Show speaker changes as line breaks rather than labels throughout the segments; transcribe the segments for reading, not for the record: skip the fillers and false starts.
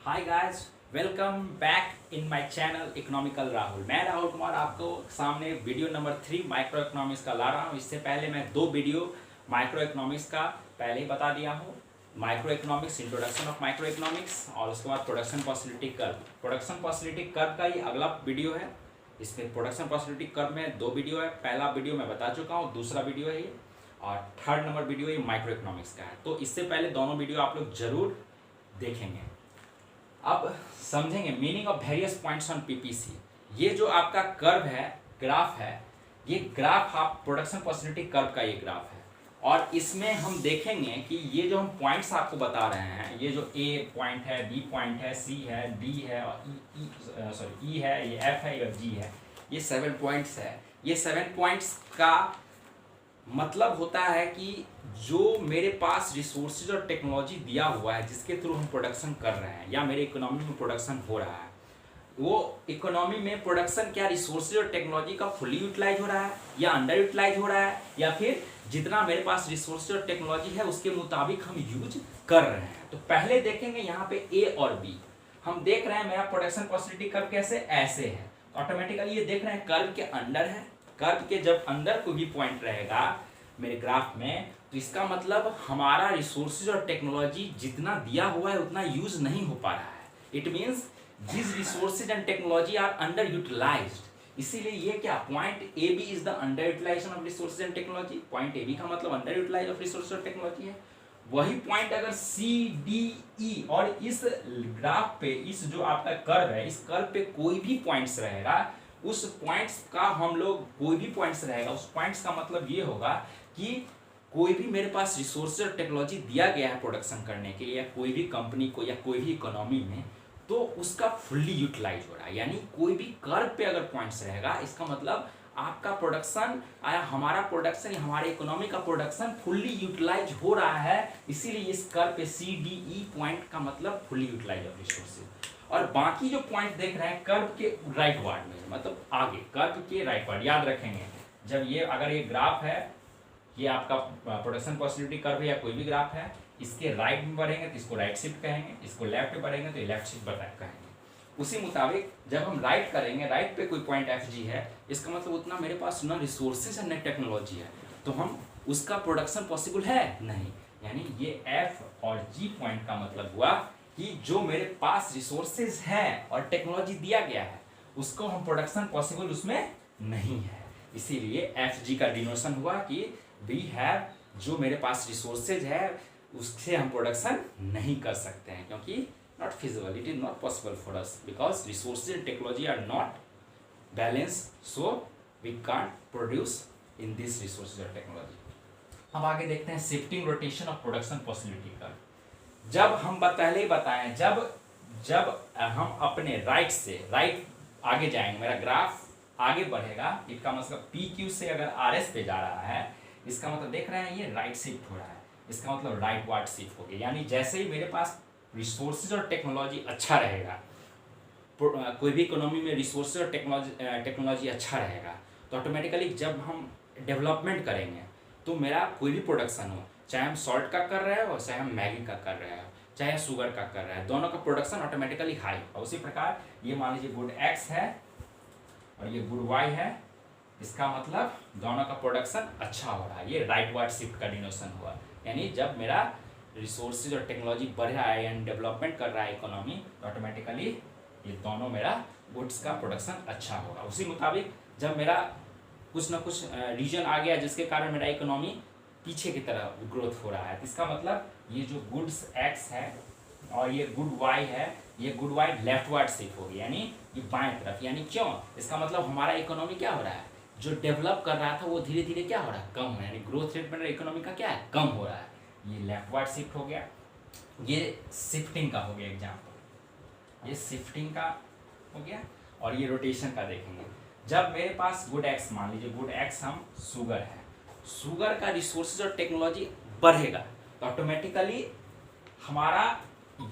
Hi guys, welcome back in my channel economical Rahul. मैं राहुल कुमार आपको सामने वीडियो नंबर 3 माइक्रो इकोनॉमिक्स का ला रहा हूँ। इससे पहले मैं 2 वीडियो माइक्रो इकोनॉमिक्स का पहले ही बता दिया हूँ। Micro economics, introduction of micro economics, और उसके बाद production facility curve. Production facility curve का ये अगला वीडियो है। इसमें प्रोडक्शन फैसिलिटी कर्व में 2 वीडियो है। पहला वीडियो मैं बता चुका हूँ, दूसरा वीडियो है ये, और थर्ड नंबर वीडियो ये माइक्रो इकोनॉमिक्स का है। तो इससे पहले दोनों वीडियो आप लोग जरूर देखेंगे। अब समझेंगे meaning of various points on PPC. ये जो आपका कर्व है, ग्राफ है, ये ग्राफ आप प्रोडक्शन फैसिलिटी कर्व का ये ग्राफ है। और इसमें हम देखेंगे कि ये जो हम पॉइंट्स आपको बता रहे हैं, ये जो ए पॉइंट है, बी पॉइंट है, सी है, डी है, और ई है, ये एफ है, ये जी है, ये 7 पॉइंट्स है। ये 7 पॉइंट्स का मतलब होता है कि जो मेरे पास रिसोर्सेज और टेक्नोलॉजी दिया हुआ है, जिसके थ्रू हम प्रोडक्शन कर रहे हैं या मेरे इकोनॉमी में प्रोडक्शन हो रहा है, वो इकोनॉमी में प्रोडक्शन क्या रिसोर्सेज और टेक्नोलॉजी का फुली यूटिलाइज हो रहा है या अंडर यूटिलाइज हो रहा है, या फिर जितना मेरे पास रिसोर्सेज और टेक्नोलॉजी है उसके मुताबिक हम यूज कर रहे हैं। तो पहले देखेंगे यहाँ पे ए और बी। हम देख रहे हैं मेरा प्रोडक्शन फैसिलिटी कर्व कैसे ऐसे है, ऑटोमेटिकली ये देख रहे हैं कर्व के अंडर है। कर्व के जब अंदर कोई भी पॉइंट रहेगा मेरे ग्राफ में, तो इसका मतलब हमारा रिसोर्सेज और टेक्नोलॉजी जितना दिया हुआ है उतना यूज नहीं हो पा रहा है। It means this resources and technology are underutilised. इसीलिए ये क्या point A B is the underutilisation of resources and technology. Point A B का मतलब अंडर यूटिलाइज ऑफ रिसोर्सेज और टेक्नोलॉजी है। वही पॉइंट अगर सी डी ई, और इस ग्राफ पे, इस जो आपका कर्व है, इस कर्व पे कोई भी पॉइंट्स रहेगा, उस पॉइंट्स का हम लोग कोई भी पॉइंट्स रहेगा, उस पॉइंट्स का मतलब ये होगा कि कोई भी मेरे पास रिसोर्स और टेक्नोलॉजी दिया गया है प्रोडक्शन करने के लिए, या कोई भी कंपनी को या कोई भी इकोनॉमी में, तो उसका फुल्ली यूटिलाइज हो रहा है। यानी कोई भी कर्व पे अगर पॉइंट्स रहेगा, इसका मतलब आपका प्रोडक्शन या हमारा प्रोडक्शन या हमारे इकोनॉमी का प्रोडक्शन फुल्ली यूटिलाइज हो रहा है। इसीलिए इस कर्व पे सी डी ई पॉइंट का मतलब फुल्ली यूटिलाइज ऑफ रिसोर्सेज। और बाकी जो पॉइंट देख रहे हैं कर्व के राइट वार्ड में, मतलब आगे कर्व के राइट वार्ड, याद रखेंगे जब ये अगर ये ग्राफ है, ये आपका प्रोडक्शन फैसिलिटी कर्व या कोई भी ग्राफ है, इसके राइट में बढ़ेंगे तो इसको राइट शिफ्ट कहेंगे, इसको लेफ्ट में बढ़ेंगे तो ये लेफ्ट शिफ्ट कहेंगे। उसी मुताबिक जब हम राइट करेंगे, राइट पे कोई पॉइंट एफ जी है, इसका मतलब उतना मेरे पास ना रिसोर्सेज है न टेक्नोलॉजी है, तो हम उसका प्रोडक्शन पॉसिबल है नहीं। यानी ये एफ और जी पॉइंट का मतलब हुआ कि जो मेरे पास रिसोर्सेज है और टेक्नोलॉजी दिया गया है, उसको हम प्रोडक्शन पॉसिबल उसमें नहीं है। इसीलिए एफ जी का डिनोशन हुआ कि वी हैव, जो मेरे पास रिसोर्सेज है उससे हम प्रोडक्शन नहीं कर सकते हैं, क्योंकि not feasible, it is not possible for us, because resources and technology are not balance, so we can't produce in this resources और टेक्नोलॉजी। हम आगे देखते हैं shifting rotation of production facility का। जब हम पहले ही बताएं, जब हम अपने राइट से राइट आगे जाएंगे, मेरा ग्राफ आगे बढ़ेगा, इसका मतलब पी क्यू से अगर आर एस पे जा रहा है, इसका मतलब देख रहे हैं ये राइट शिफ्ट हो रहा है, इसका मतलब राइट वार्ड शिफ्ट हो गया। यानी जैसे ही मेरे पास रिसोर्सेज और टेक्नोलॉजी अच्छा रहेगा, कोई भी इकोनॉमी में रिसोर्सेज और टेक्नोलॉजी अच्छा रहेगा, तो ऑटोमेटिकली जब हम डेवलपमेंट करेंगे तो मेरा कोई भी प्रोडक्शन हो, चाहे हम सॉल्ट का कर रहे हो, चाहे हम मैगी का कर रहे हो, चाहे शुगर का कर रहे हैं, दोनों का प्रोडक्शन ऑटोमेटिकली हाई होगा। उसी प्रकार ये मान लीजिए गुड एक्स है और ये गुड वाई है, इसका मतलब दोनों का प्रोडक्शन अच्छा हो रहा है। ये राइट वार्ड शिफ्ट का डिनोशन हुआ। यानी जब मेरा रिसोर्सेज और टेक्नोलॉजी बढ़ रहा है एंड डेवलपमेंट कर रहा है इकोनॉमी, तो ऑटोमेटिकली ये दोनों मेरा गुड्स का प्रोडक्शन अच्छा होगा। उसी मुताबिक जब मेरा कुछ ना कुछ रीजन आ गया जिसके कारण मेरा इकोनॉमी पीछे की तरफ ग्रोथ हो रहा है, तो इसका मतलब ये जो गुड्स एक्स है और ये गुड वाई है, ये good Y leftward shift होगी, यानी ये बाएं तरफ। यानी क्यों? इसका मतलब हमारा इकोनॉमी क्या हो रहा है, जो डेवलप कर रहा था वो धीरे धीरे क्या हो रहा है, कम हो रहा है। यानी ग्रोथ रेट मेरा इकोनॉमी का क्या है, कम हो रहा है। ये लेफ्ट वार्ड शिफ्ट हो गया, ये शिफ्टिंग का हो गया एग्जाम्पल, ये शिफ्टिंग का हो गया। और ये रोटेशन का देखेंगे, जब मेरे पास गुड एक्स, मान लीजिए गुड एक्स हम शुगर है, शुगर का रिसोर्सेज और टेक्नोलॉजी बढ़ेगा तो ऑटोमेटिकली हमारा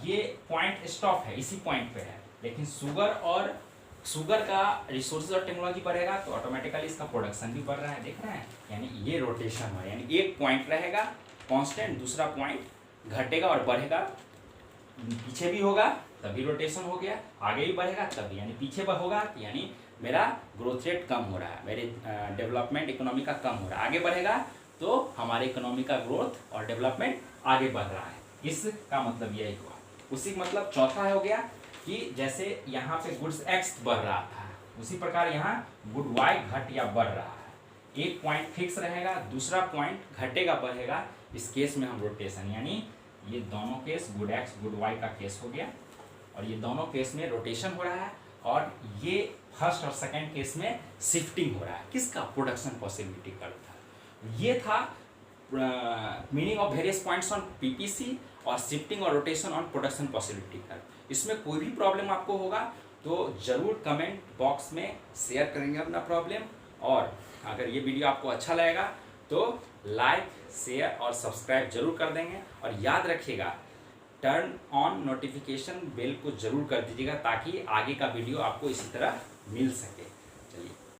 ये पॉइंट स्टॉप है, इसी पॉइंट पे है। लेकिन शुगर का रिसोर्सेज और टेक्नोलॉजी बढ़ेगा तो ऑटोमेटिकली इसका प्रोडक्शन भी बढ़ रहा है, देख रहे हैं। यानी ये रोटेशन है, यानी एक पॉइंट रहेगा कांस्टेंट, दूसरा पॉइंट घटेगा और बढ़ेगा, पीछे भी होगा तभी रोटेशन हो गया, आगे भी बढ़ेगा तभी, यानी पीछे होगा यानी मेरा ग्रोथ रेट कम हो रहा है, मेरे डेवलपमेंट इकोनॉमी का कम हो रहा है। आगे बढ़ेगा तो हमारे इकोनॉमी का ग्रोथ और डेवलपमेंट आगे बढ़ रहा है, इसका मतलब यही हुआ। उसी मतलब चौथा हो गया कि जैसे यहाँ पे गुड्स एक्स बढ़ रहा था, उसी प्रकार यहाँ गुड वाई घट या बढ़ रहा है। एक पॉइंट फिक्स रहेगा, दूसरा पॉइंट घटेगा बढ़ेगा, इस केस में हम रोटेशन, यानी ये दोनों case good X good Y का केस हो गया, और ये दोनों केस में रोटेशन हो रहा है, और ये फर्स्ट और सेकंड केस में शिफ्टिंग हो रहा है। किसका? प्रोडक्शन पॉसिबिलिटी कर्व था। ये था meaning of various points on PPC और शिफ्टिंग और rotation on production possibility curve. इसमें कोई भी प्रॉब्लम आपको होगा तो ज़रूर कमेंट बॉक्स में शेयर करेंगे अपना प्रॉब्लम, और अगर ये वीडियो आपको अच्छा लगेगा तो लाइक शेयर और सब्सक्राइब जरूर कर देंगे। और याद रखिएगा टर्न ऑन नोटिफिकेशन बेल को जरूर कर दीजिएगा ताकि आगे का वीडियो आपको इसी तरह मिल सके। चलिए।